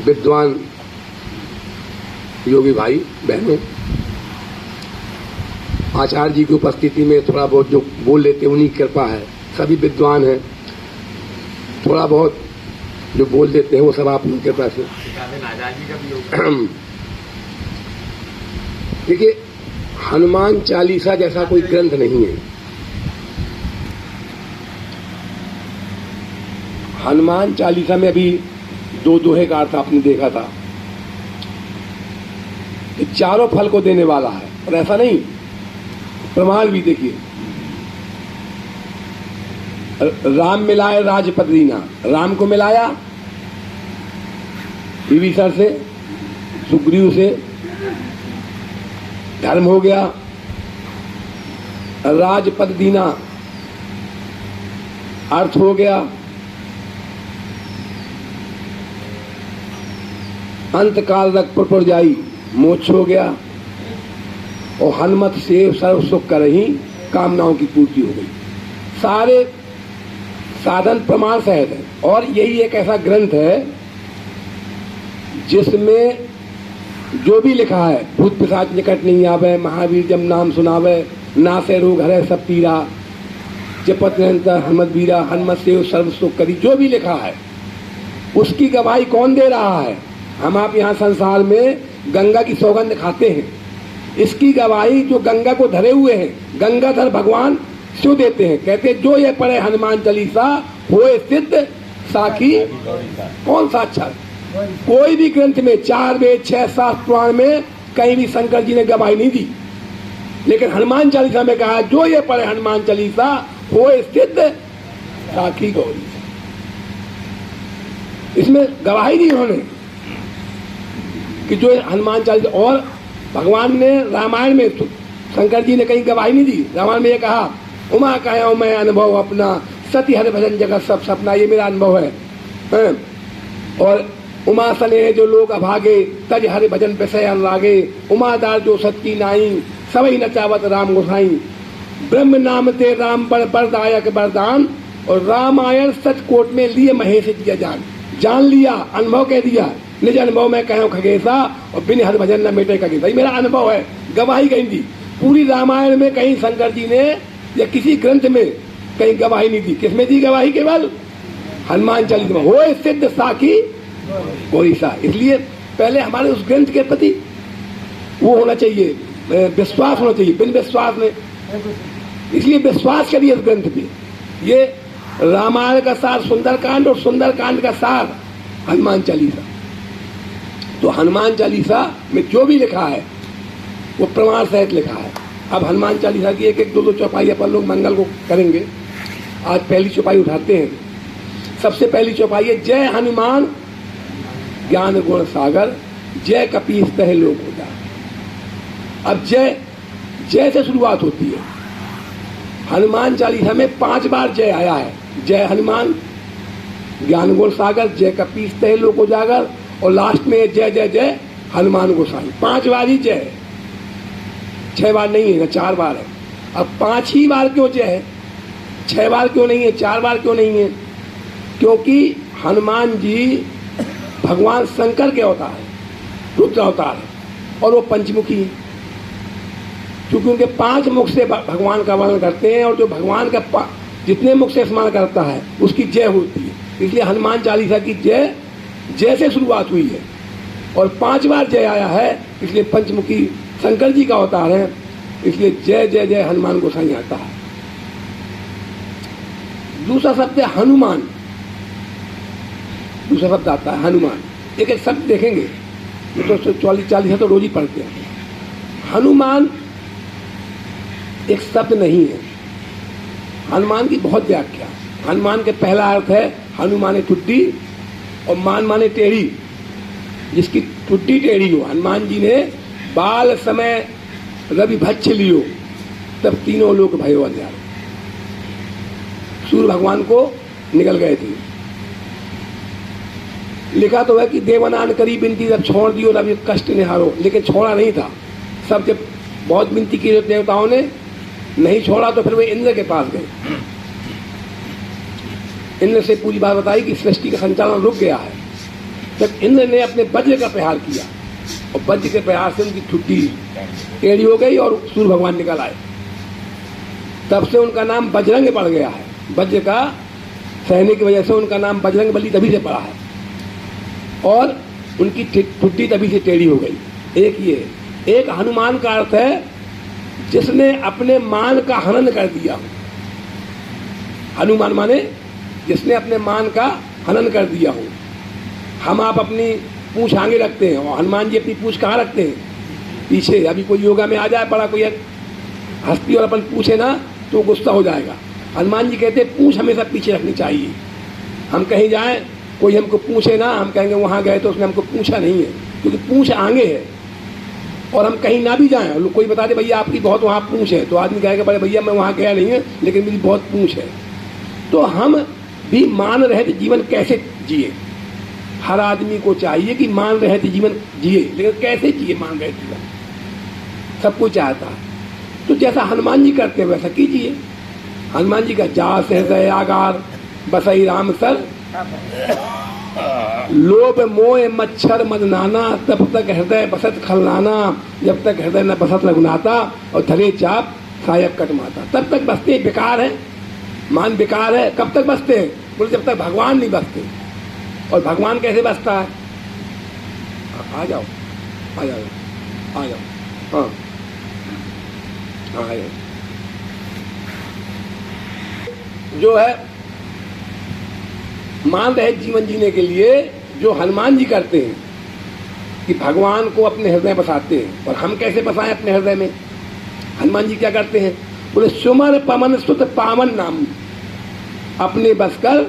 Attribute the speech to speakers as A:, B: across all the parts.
A: विद्वान योगी भाई बहनों, आचार्य जी की उपस्थिति में थोड़ा बहुत जो बोल लेते हैं उन्हीं की कृपा है। सभी विद्वान हैं, थोड़ा बहुत जो बोल देते हैं वो सब आप उनकी कृपा से। देखिए, हनुमान चालीसा जैसा कोई ग्रंथ नहीं है। हनुमान चालीसा में अभी दो दोहे का अर्थ आपने देखा था कि चारों फल को देने वाला है, और ऐसा नहीं, प्रमाण भी देखिए। राम मिलाए राजपद दीना, राम को मिलाया विभीषण से, सुग्रीव से, धर्म हो गया। राजपद दीना अर्थ हो गया अंत काल रख पुर जाई, मोक्ष हो गया। और हनुमत से सर्व सुख करही, कामनाओं की पूर्ति हो गई। सारे साधन प्रमाण सहित है। और यही एक ऐसा ग्रंथ है जिसमें जो भी लिखा है, भूत पिशाच निकट नहीं आवे, महावीर जब नाम सुनावे, नासे रोग हरे सब पीरा, जपत निरंतर हनुमत वीरा, हनुमत से सर्व सुख करी, जो भी लिखा है उसकी गवाही कौन दे रहा है? हम आप यहाँ संसार में गंगा की सौगंध खाते हैं, इसकी गवाही जो गंगा को धरे हुए हैं, गंगाधर भगवान क्यों देते हैं? कहते हैं जो ये पढ़े हनुमान चालीसा होए सिद्ध साखी कौन साक्षात। कोई भी ग्रंथ में 4 वेद 6 शास्त्र पुराण में कहीं भी शंकर जी ने गवाही नहीं दी, लेकिन हनुमान चालीसा में कहा जो ये पढ़े हनुमान चालीसा होए सिद्ध साखी गौरी। इसमें गवाही दी उन्होंने कि जो हनुमान चालीसा, और भगवान ने रामायण में, शंकर जी ने कहीं गवाही नहीं दी। रामायण में ये कहा उमा कहूँ मैं अनुभव अपना, सती हर भजन जगत सब सपना, ये मेरा अनुभव है। और उमा सने जो लोग अभागे, तज हर भजन विषय अनुरागे, उमादार जो सत्य नाई, सबई नचावत राम गोसाई, ब्रह्म नाम ते राम पर बरदायक वरदान, और रामायण सच कोट में लिए महेश दिया जान लिया, अनुभव कह दिया, निज अनुभव में कहूँ खगेसा, और बिन हर भजन न मिटे खगेसा। ये मेरा अनुभव है, गवाही कहीं दी। पूरी रामायण में कहीं शंकर जी ने या किसी ग्रंथ में कहीं गवाही नहीं दी। किसमें दी गवाही? केवल हनुमान चालीसा में, होए सिद्ध साखी गौरीसा। इसलिए पहले हमारे उस ग्रंथ के प्रति वो होना चाहिए, विश्वास होना चाहिए। बिन विश्वास में, इसलिए विश्वास करिए इस ग्रंथ पे। ये रामायण का सार सुंदरकांड, और सुंदरकांड का सार हनुमान चालीसा। तो हनुमान चालीसा में जो भी लिखा है वो प्रमाण सहित लिखा है। अब हनुमान चालीसा की एक 2 चौपाई अपन लोग मंगल को करेंगे। आज पहली चौपाई उठाते हैं। सबसे पहली चौपाई है जय हनुमान ज्ञान गुण सागर, जय कपीस तह लोक उजागर। अब जय से शुरुआत होती है। हनुमान चालीसा में 5 बार जय आया है। जय हनुमान ज्ञान गुण सागर, जय कपीस तह लोक उजागर, और लास्ट में जय जय जय हनुमान गोसाई। 5 बार ही जय है, 6 बार नहीं है, 4 बार है। अब 5 ही बार क्यों जय है? 6 बार क्यों नहीं है? 4 बार क्यों नहीं है? क्योंकि हनुमान जी भगवान शंकर के अवतार है, रुद्र अवतार है, और वो पंचमुखी है। क्योंकि उनके 5 मुख से भगवान का वर्णन करते हैं, और जो भगवान का जितने मुख से स्मरण करता है उसकी जय होती है। इसलिए हनुमान चालीसा की जय से शुरुआत हुई है, और 5 बार जय आया है। इसलिए पंचमुखी शंकर जी का अवतार है, इसलिए जय जय जय हनुमान गोसाई आता है। दूसरा शब्द है हनुमान। दूसरा शब्द आता है हनुमान। एक शब्द देखेंगे तो 40 तो रोज ही पढ़ते हैं। हनुमान एक शब्द नहीं है, हनुमान की बहुत व्याख्या। हनुमान के पहला अर्थ है हनु माने ठुड्डी, और मान माने टेढ़ी, जिसकी ठुड्डी टेढ़ी हो। हनुमान जी ने बाल समय रवि भक्ष लियो, तब तीनों लोग भयो अंजारो। सूर्य भगवान को निकल गए थे। लिखा तो है कि देवनान करी बिनती, जब छोड़ दियो रवि कष्ट निहारो, लेकिन छोड़ा नहीं था। सब जब बहुत विनती की देवताओं ने, नहीं छोड़ा तो फिर वे इंद्र के पास गए। इंद्र से पूरी बात बताई कि सृष्टि का संचालन रुक गया है। जब इंद्र ने अपने वज्र का प्रहार किया और वज्र के प्रहार से उनकी ठुड्डी टेढ़ी हो गई और सूर्य भगवान निकल आए, तब से उनका नाम बजरंग पड़ गया है। वज्र का सहने की वजह से उनका नाम बजरंग बली तभी से पड़ा है और उनकी ठुड्डी तभी से टेढ़ी हो गई। एक ये, एक हनुमान का अर्थ है जिसने अपने मान का हनन कर दिया। हनुमान माने जिसने अपने मान का हनन कर दिया हो। हम आप अपनी पूंछ आगे रखते हैं और हनुमान जी अपनी पूंछ कहाँ रखते हैं? पीछे। अभी कोई योगा में आ जाए बड़ा कोई हस्ती और अपन पूछे ना तो गुस्सा हो जाएगा। हनुमान जी कहते हैं पूंछ हमेशा पीछे रखनी चाहिए। हम कहीं जाएं कोई हमको पूछे ना, हम कहेंगे वहाँ गए तो उसने हमको पूछा नहीं है, क्योंकि पूंछ आगे है। और हम कहीं ना भी जाएं और कोई बता दे भैया आपकी बहुत वहाँ पूंछ है, तो आदमी कहेगा बड़े भैया मैं वहाँ गया नहीं है लेकिन मेरी बहुत पूंछ है। तो हम भी मान रहित जीवन कैसे जिए? हर आदमी को चाहिए कि मान रहित जीवन जिए, लेकिन कैसे जिए मान रहित जीवन? सब कोई चाहता है। तो जैसा हनुमान जी करते हैं वैसा कीजिए। हनुमान जी का जास हृदय आगार बसई राम सर, लोभ मोह मच्छर मदनाना, तब तक हृदय बसत खलनाना, जब तक हृदय न बसत रघुनाथा, और धरे चाप सायक कटमाता। तब तक बसते बेकार है, मान बेकार है। कब तक बसते हैं? बोले जब तक भगवान नहीं बसते। और भगवान कैसे बसता है? आ जाओ आ जाओ आ जाओ, हाँ हाँ आ जाओ। जो है मान रहे जीवन जीने के लिए जो हनुमान जी करते हैं कि भगवान को अपने हृदय बसाते हैं। और हम कैसे बसाएं अपने हृदय में? हनुमान जी क्या करते हैं? बोले सुमर पवन सुत पावन नाम, अपने बस कर,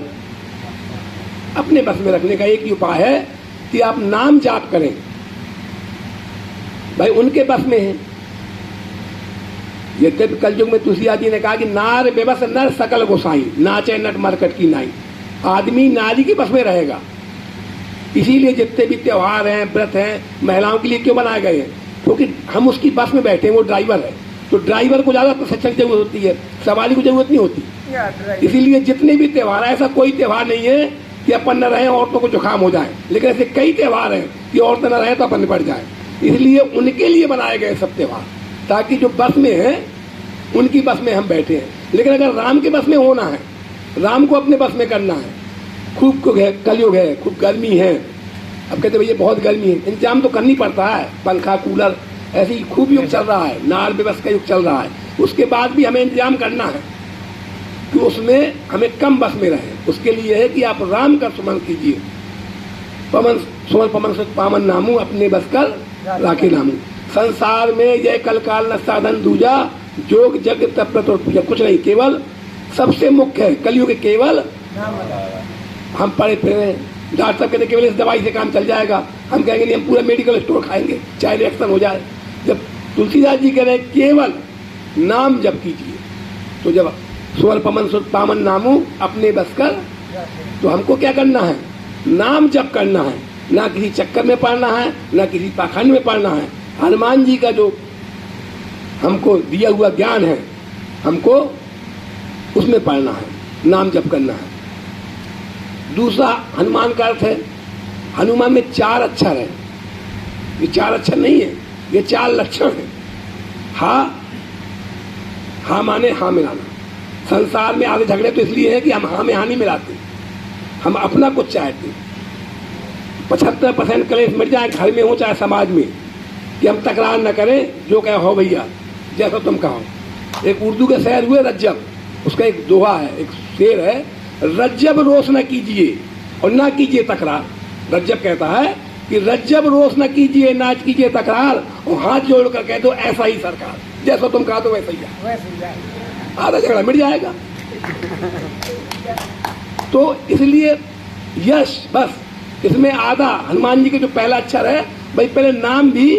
A: अपने बस में रखने का एक ही उपाय है कि आप नाम जाप करें। भाई उनके बस में है। यद्यपि कलयुग में तुलसीदास जी ने कहा कि नार बेबस नर सकल गोसाई, नाचे नट मरकट की नाई। आदमी नारी के बस में रहेगा। इसीलिए जितने भी त्योहार हैं, व्रत हैं, महिलाओं के लिए क्यों बनाए गए हैं? क्योंकि हम उसकी बस में बैठे हैं, वो ड्राइवर है। तो ड्राइवर को ज्यादा प्रशिक्षण की जरूरत होती है, सवारी को जरूरत नहीं होती। इसीलिए जितने भी त्योहार, ऐसा कोई त्योहार नहीं है कि अपन न रहे औरतों को जुकाम हो जाए, लेकिन ऐसे कई त्योहार हैं कि औरतें न रहे तो अपन निपट जाए। इसलिए उनके लिए बनाए गए सब त्योहार, ताकि जो बस में है उनकी बस में हम बैठे हैं। लेकिन अगर राम के बस में होना है, राम को अपने बस में करना है, खूब कलयुग है, खूब गर्मी है। अब कहते भैया बहुत गर्मी है, इंतजाम तो करनी पड़ता है, पंखा कूलर ऐसे ही खूब युग चल रहा है, नार बेबस का युग चल रहा है। उसके बाद भी हमें इंतजाम करना है कि उसमें हमें कम बस में रहे। उसके लिए है कि आप राम का सुमन कीजिए। पवन सुमन पवन सुत पावन नामू, अपने बस कर राखे नामू। संसार में यह कल काल न साधन दूजा, जोग जग तप और पूजा। कुछ नहीं, केवल सबसे मुख्य है कलयुग केवल हम पढ़े फिरे। डॉक्टर साहब कहते केवल इस दवाई से काम चल जाएगा। हम कहेंगे नहीं, हम पूरा मेडिकल स्टोर खाएंगे चाहे रिएक्शन हो जाए। जब तुलसीदास जी कह रहे हैं केवल नाम जप कीजिए, तो जब सुवर पवन सुत पावन नामू अपने बस कर, तो हमको क्या करना है? नाम जप करना है। ना किसी चक्कर में पढ़ना है, ना किसी पाखंड में पढ़ना है। हनुमान जी का जो हमको दिया हुआ ज्ञान है, हमको उसमें पढ़ना है, नाम जप करना है। दूसरा हनुमान का अर्थ है, हनुमान में 4 अक्षर है। ये 4 अक्षर नहीं है, ये 4 लक्षण है। हा माने हाँ मिलाना। संसार में आधे झगड़े तो इसलिए है कि हम हाँ में हाँ नहीं मिलाते, हम अपना कुछ चाहते। 75% कलेश मिट जाए, घर में हो चाहे समाज में, कि हम तकरार न करें, जो कहे हो भैया जैसा तुम कहो। एक उर्दू के शहर हुए रज्जब, उसका एक दोहा है, एक शेर है, रज्जब रोष न कीजिए और ना कीजिए तकरार। रज्जब कहता है कि रज्जब रोष न कीजिए, ना कीजिए तकरार, और हाथ जोड़कर कह दो ऐसा ही सरकार, जैसा तुम कहा तो वैसा ही जाए, आधा झगड़ा मिट जाएगा। तो इसलिए यश बस इसमें आधा। हनुमान जी के जो पहला अक्षर है, भाई पहले नाम भी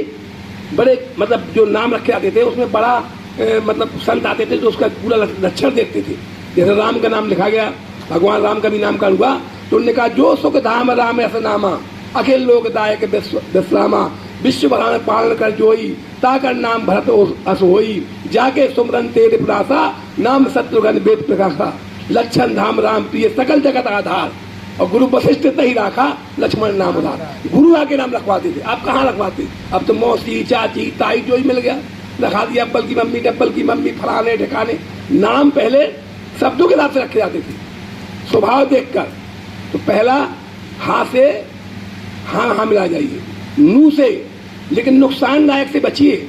A: बड़े, मतलब जो नाम रखे आते थे उसमें बड़ा मतलब संत आते थे जो उसका पूरा लक्षण देखते थे। जैसे राम का नाम लिखा गया, भगवान राम का भी नाम का हुआ, तो उन्होंने कहा जो सुख धाम राम ऐसा नामा, अखिल लोक दायक विश्रामा, विश्व भरण पालन कर जोई, ताकर नाम भरत अस होई, जाके सुमरन तेरे प्रासा, नाम शत्रुघ्न वेद प्रकाशा। लक्षण धाम राम प्रिय सकल जगत आधार, और गुरु वशिष्ठ ही राखा लक्ष्मण नाम उधार। गुरु आके नाम रखवाते थे, आप कहाँ रखवाते? अब तो मौसी चाची ताई जो ही मिल गया रखा दिया, अब्बल की मम्मी डब्बल की मम्मी फलाने ठिकाने। नाम पहले शब्दों के हिसाब से रखे जाते थे, स्वभाव देखकर। तो पहला हाँ से हाँ मिला जाइए, नू से, लेकिन नुकसानदायक से बचिए।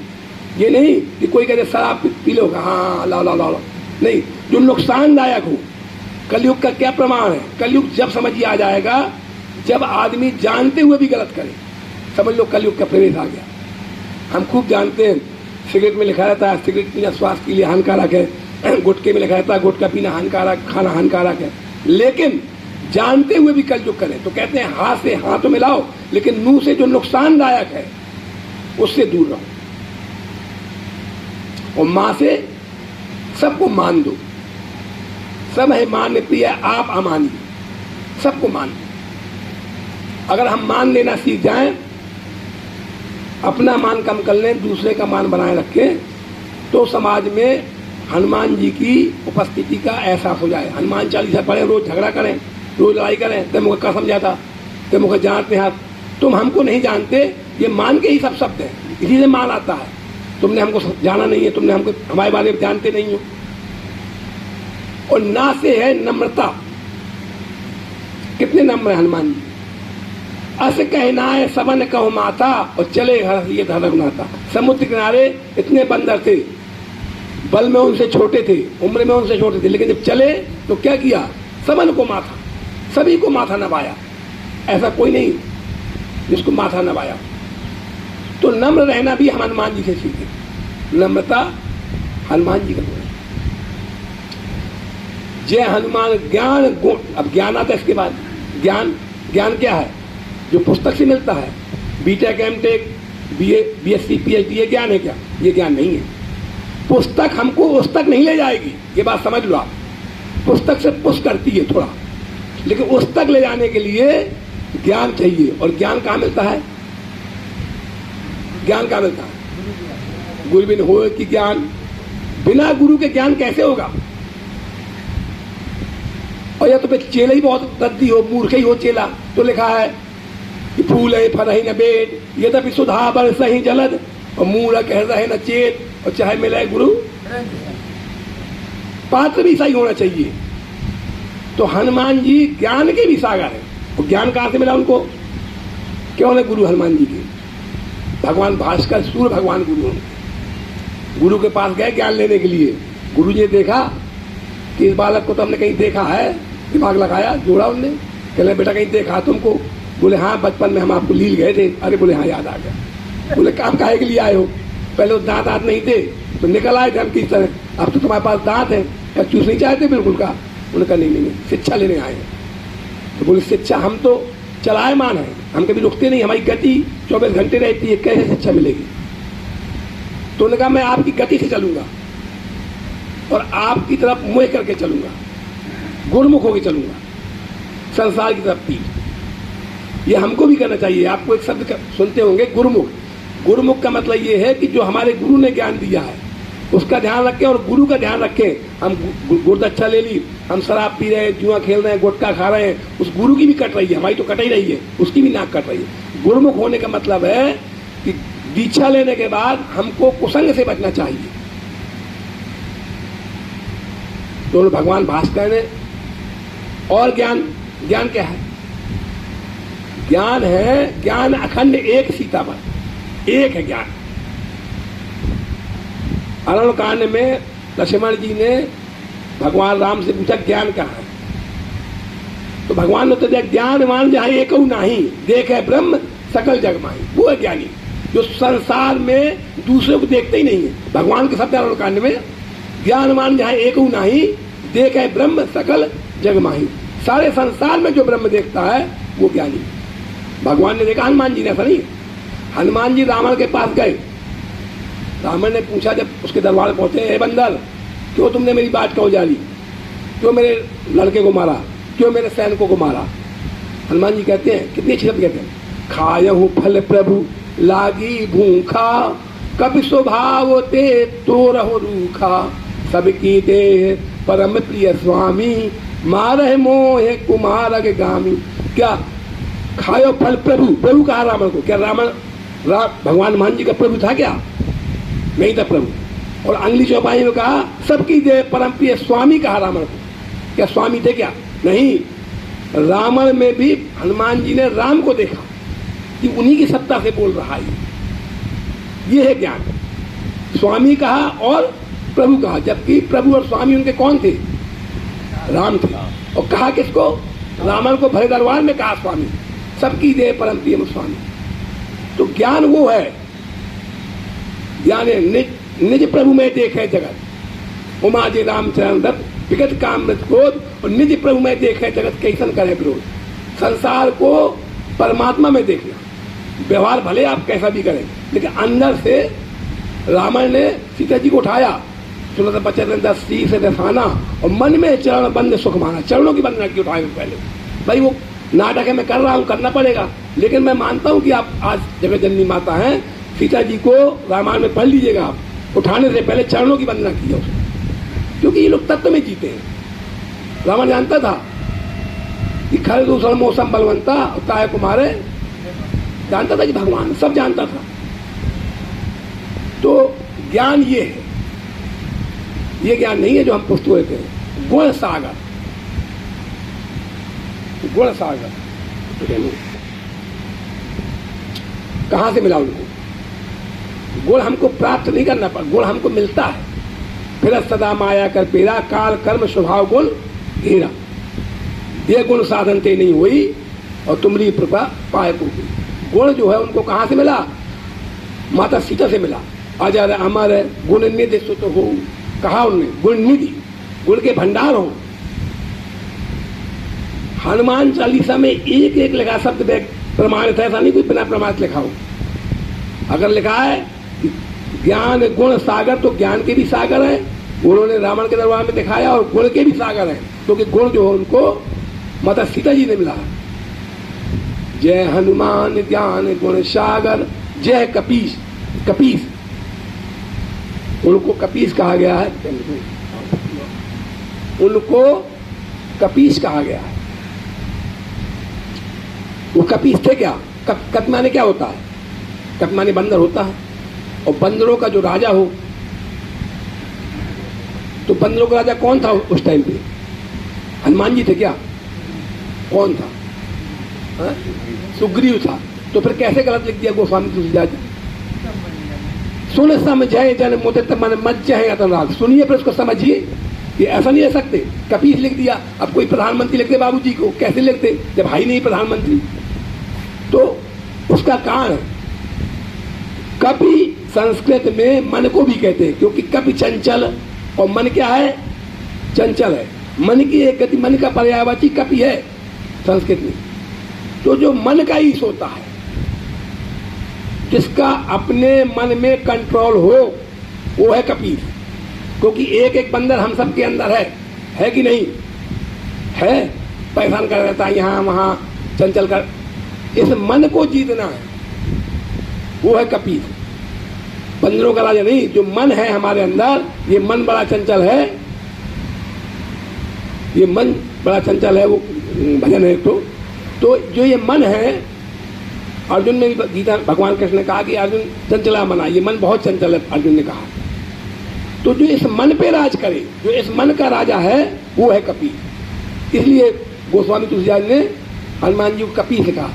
A: ये नहीं कि कोई कहते शराब पी लो, हाँ लाओ लाओ लाओ, नहीं, जो नुकसानदायक हो। कलयुग का क्या प्रमाण है? कलयुग जब समझिए आ जाएगा जब आदमी जानते हुए भी गलत करे, समझ लो कलयुग का प्रवेश आ गया। हम खूब जानते हैं, सिगरेट में लिखा रहता है सिगरेट पीना स्वास्थ्य के लिए हानिकारक है, गुटखे में लिखा रहता है गुटखा पीना हानिकारक, खाना हानिकारक है, लेकिन जानते हुए भी कलयुग करें। तो कहते हैं हाथ से हाथ तो मिलाओ, लेकिन मुंह से जो नुकसानदायक है उससे दूर रहो। और मां से सबको मान दो, सब है मान्य प्रिय आप अमानी, सबको मान दो। अगर हम मान लेना सीख जाएं, अपना मान कम कर लें, दूसरे का मान बनाए रखें, तो समाज में हनुमान जी की उपस्थिति का एहसास हो जाए। हनुमान चालीसा पढ़े, रोज झगड़ा करें, रोज लड़ाई करें, ते मुझे क्या समझाता, ते मुझे जानते हाथ, तुम हमको नहीं जानते, ये मान के ही सब शब्द है, इसी से मान आता है। तुमने हमको जाना नहीं है, तुमने हमको हमारे बारे में जानते नहीं हो। और ना से है नम्रता, कितने नम्र है हनुमान जी। अस कहना है सबन कहो माता, और चले घर ये धरनाता। समुद्र किनारे इतने बंदर थे, बल में उनसे छोटे थे, उम्र में उनसे छोटे थे, लेकिन जब चले तो क्या किया? सबन को माथा, सभी को माथा नवाया। ऐसा कोई नहीं जिसको माथा नवाया। तो नम्र रहना भी हम हनुमान जी से सीखे, नम्रता हनुमान जी का गुण है। जय हनुमान ज्ञान गुण। अब ज्ञान आता है इसके बाद, ज्ञान, ज्ञान क्या है? जो पुस्तक से मिलता है, BTech MTech BA BSc PhD, ये ज्ञान है क्या? ये ज्ञान नहीं है। पुस्तक हमको उस तक नहीं ले जाएगी, ये बात समझ लो आप। पुस्तक से पुश करती है थोड़ा, लेकिन उस तक ले जाने के लिए ज्ञान चाहिए। और ज्ञान कहाँ मिलता है? ज्ञान कहाँ मिलता है? गुरु बिन होए कि ज्ञान, बिना गुरु के ज्ञान कैसे होगा? और या तो फिर चेला ही बहुत रद्दी हो, मूर्ख ही हो चेला, तो लिखा है कि फूल है फरही न बेट, यद्यपि सुधा बरस ही जलद, और मूर्ख कह रहे न चेत, और चाहे मिले गुरु। पात्र भी सही होना चाहिए। तो हनुमान जी ज्ञान के भी सागर है। और ज्ञान कहाँ से मिला उनको? क्यों है गुरु हनुमान जी के? भगवान भास्कर सूर्य भगवान गुरु, गुरु के पास गए ज्ञान लेने के लिए। गुरु जी ने देखा कि इस बालक को तो हमने कहीं देखा है, दिमाग लगाया, जोड़ा उनने, कहले बेटा कहीं देखा तुमको? बोले हाँ बचपन में हम आपको लील गए थे। अरे बोले हाँ याद आ गया। बोले काम काहे के लिए आए हो? पहले तो दांत नहीं थे तो निकल आए थे हम किस तरह, अब तो तुम्हारे पास दांत है, क्या चूस नहीं चाहते बिल्कुल का? उन्होंने कहा नहीं, शिक्षा लेने आए हैं। तो बोले शिक्षा, हम तो चलायमान है, हम कभी रुकते नहीं, हमारी गति 24 घंटे रहती है, कैसे शिक्षा मिलेगी? तो उन्होंने कहा मैं आपकी गति से चलूंगा और आपकी तरफ मुँह करके चलूंगा, गुरमुख होकर चलूंगा, संसार की तरफ पीठ। ये हमको भी करना चाहिए। आपको एक शब्द सुनते होंगे गुरुमुख। गुरुमुख का मतलब ये है कि जो हमारे गुरु ने ज्ञान दिया है उसका ध्यान रखें और गुरु का ध्यान रखें। हम गुरदक्षा ले ली, हम शराब पी रहे हैं, जुआ खेल रहे हैं, गुटखा खा रहे हैं, उस गुरु की भी कट रही है, हमारी तो कट ही रही है, उसकी भी नाक कट रही है। गुरुमुख होने का मतलब है कि दीक्षा लेने के बाद हमको कुसंग से बचना चाहिए। तो भगवान भास्कर ने, और ज्ञान, ज्ञान क्या है? ज्ञान है, ज्ञान अखंड एक सीता पर, एक है ज्ञान। अरण्यकांड में लक्ष्मण जी ने भगवान राम से पूछा ज्ञान कहाँ है? तो भगवान ने तो दिया ज्ञानवान जहाँ एक नहीं, देखे ब्रह्म सकल जग माही। वो है ज्ञानी जो संसार में दूसरे को देखते ही नहीं है। भगवान के शब्द अरण्यकांड में, ज्ञानवान जहाँ एक नहीं, देखे ब्रह्म सकल जग माही। सारे संसार में जो ब्रह्म देखता है वो ज्ञानी। भगवान ने देखा, हनुमान जी ने ऐसा नहीं। हनुमान जी रावण के पास गए, रावण ने पूछा जब उसके दरबार पहुंचे, हे बंदर क्यों तुमने मेरी बात क्यों जानी, क्यों मेरे लड़के को मारा, क्यों मेरे सैनिकों को मारा? हनुमान जी कहते हैं, कितनी अच्छी शब्द कहते हैं, खायहु फल प्रभु लागी भूखा, कभी स्वभाव ते तो रहो रूखा, सबकी देह परम प्रिय स्वामी, मारह मोह कुमार के गामी। क्या खायो फल प्रभु, प्रभु कहा रावण को। क्या रावण भगवान हनुमान जी का प्रभु था क्या? नहीं था प्रभु। और अंगली चौपाई में कहा सबकी जय परम प्रिय स्वामी कहा रावण को। क्या स्वामी थे क्या? नहीं। रावण में भी हनुमान जी ने राम को देखा कि उन्हीं की सत्ता से बोल रहा है। ये है ज्ञान। स्वामी कहा और प्रभु कहा, जबकि प्रभु और स्वामी उनके कौन थे? राम थे। और कहा किसको? रावण को भरे दरबार में कहा स्वामी, सबकी जय परम प्रिय स्वामी। तो ज्ञान वो है, ज्ञान है निज प्रभु में देखे जगत, उमा जी रामचरण दत्त विगत काम मृत क्रोध। और निज प्रभु में देखे जगत कैसन करे विरोध। संसार को परमात्मा में देखना। व्यवहार भले आप कैसा भी करें, लेकिन अंदर से रावण ने सीता जी को उठाया, सुनत बचन दस सी से दसाना, और मन में चरण बंद सुख माना। चरणों की वंदना की उठाए पहले। भाई वो नाटक है, मैं कर रहा हूँ, करना पड़ेगा, लेकिन मैं मानता हूँ कि आप आज जगत जननी माता हैं, सीता जी को रामायण में पढ़ लीजिएगा। आप उठाने से पहले चरणों की वंदना कीजिए, क्योंकि ये लोग तत्व में जीते हैं। रावण जानता था कि खर दूसरा मौसम बलवंता होता है कुमारे, जानता था कि भगवान सब जानता था। तो ज्ञान ये है, ये ज्ञान नहीं है जो हम पुस्तक लेते हैं। गुण सागर, गुण सागर कहां से मिला उनको? गुण हमको प्राप्त नहीं करना पड़ा, गुण हमको मिलता है। फिर सदा माया कर पेरा, काल कर्म स्वभाव गुण घेरा। ये गुण साधन ते नहीं हुई, और तुमरी कृपा पाए को। गुण जो है उनको कहां से मिला? माता सीता से मिला। अजर अमर गुण निधि सुत हो, कहा उन्होंने गुण निधि, गुण के भंडार हो। हनुमान चालीसा में एक एक लिखा शब्द प्रमाणित है, ऐसा नहीं कोई बिना प्रमाणित लिखा हो। अगर लिखा है ज्ञान गुण सागर, तो ज्ञान के भी सागर है, उन्होंने रावण के दरबार में दिखाया, और गुण के भी सागर है, क्योंकि गुण जो है उनको माता सीता जी ने मिला। जय हनुमान ज्ञान गुण सागर, जय कपीस। कपीस उनको कपीस कहा गया है, उनको कपीस कहा गया है। वो कपीस थे क्या? कप माने क्या होता है? कप माने बंदर होता है, और बंदरों का जो राजा हो, तो बंदरों का राजा कौन था उस टाइम पे? हनुमान जी थे क्या? कौन था? हा? सुग्रीव था। तो फिर कैसे गलत लिख दिया गोस्वामी तुलसीदास जी? सुन समझे जन मुदित मन मज्ज है अतराग। सुनिए फिर उसको समझिए। ये ऐसा नहीं रह सकते कपीस लिख दिया। अब कोई प्रधानमंत्री लिखते बाबूजी को, कैसे लिखते जब भाई नहीं प्रधानमंत्री? तो उसका कारण है, कपि संस्कृत में मन को भी कहते हैं, क्योंकि कपि चंचल, और मन क्या है? चंचल है। मन की एक गति, मन का पर्यायवाची कपि है संस्कृत में। तो जो मन का ईश होता है, जिसका अपने मन में कंट्रोल हो, वो है कपीस। क्योंकि एक एक बंदर हम सब के अंदर है कि नहीं है? परेशान कर रहता है यहाँ वहाँ, चंचल कर। इस मन को जीतना है, वो है कपीस। बंदरों का राजा नहीं, जो मन है हमारे अंदर, ये मन बड़ा चंचल है, ये मन बड़ा चंचल है। वो भजन है तो जो ये मन है, अर्जुन ने भी गीता भगवान कृष्ण ने कहा कि अर्जुन चंचला मना, ये मन बहुत चंचल है, अर्जुन ने कहा। तो जो इस मन पे राज करे, जो इस मन का राजा है, वो है कपीस। इसलिए गोस्वामी तुलसीदास ने हनुमान जी को कपीस से कहा।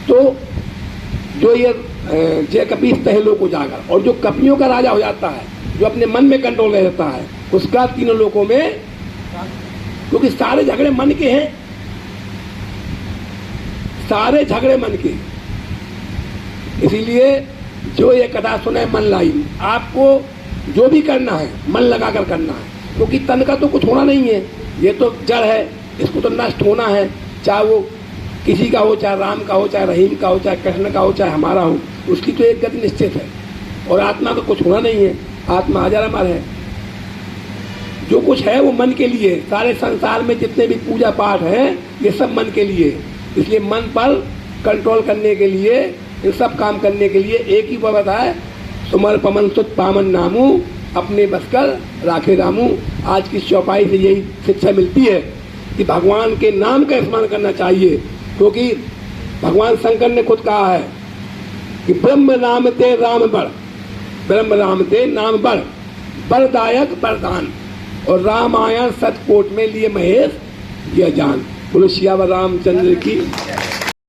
A: तो जो ये जय कपीस तहे को जाकर, और जो कपियों का राजा हो जाता है, जो अपने मन में कंट्रोल रहता है, उसका तीनों लोगों में, क्योंकि सारे झगड़े मन के हैं, सारे झगड़े मन के। इसीलिए जो ये कथा सुने मन लाई, आपको जो भी करना है मन लगाकर करना है, क्योंकि तन का तो कुछ होना नहीं है, ये तो जड़ है, इसको तो नष्ट होना है। चाहे वो किसी का हो, चाहे राम का हो, चाहे रहीम का हो, चाहे कृष्ण का हो, चाहे हमारा हो, उसकी तो एक गति निश्चित है। और आत्मा का कुछ होना नहीं है, आत्मा हजार अमर है। जो कुछ है वो मन के लिए। सारे संसार में जितने भी पूजा पाठ है, ये सब मन के लिए। इसलिए मन पर कंट्रोल करने के लिए, इन सब काम करने के लिए एक ही बात है, सुमर पमन सुत पामन नामू अपने बस कर राखे रामू। आज की चौपाई से यही शिक्षा मिलती है कि भगवान के नाम का स्मरण करना चाहिए, क्योंकि भगवान शंकर ने खुद कहा है कि ब्रह्म नाम ते राम बड़, ब्रह्म नाम ते नाम बड़, बड़दायक वरदान, और रामायण सतकोट में लिए महेश यह जान। बोलो सियावर रामचंद्र की।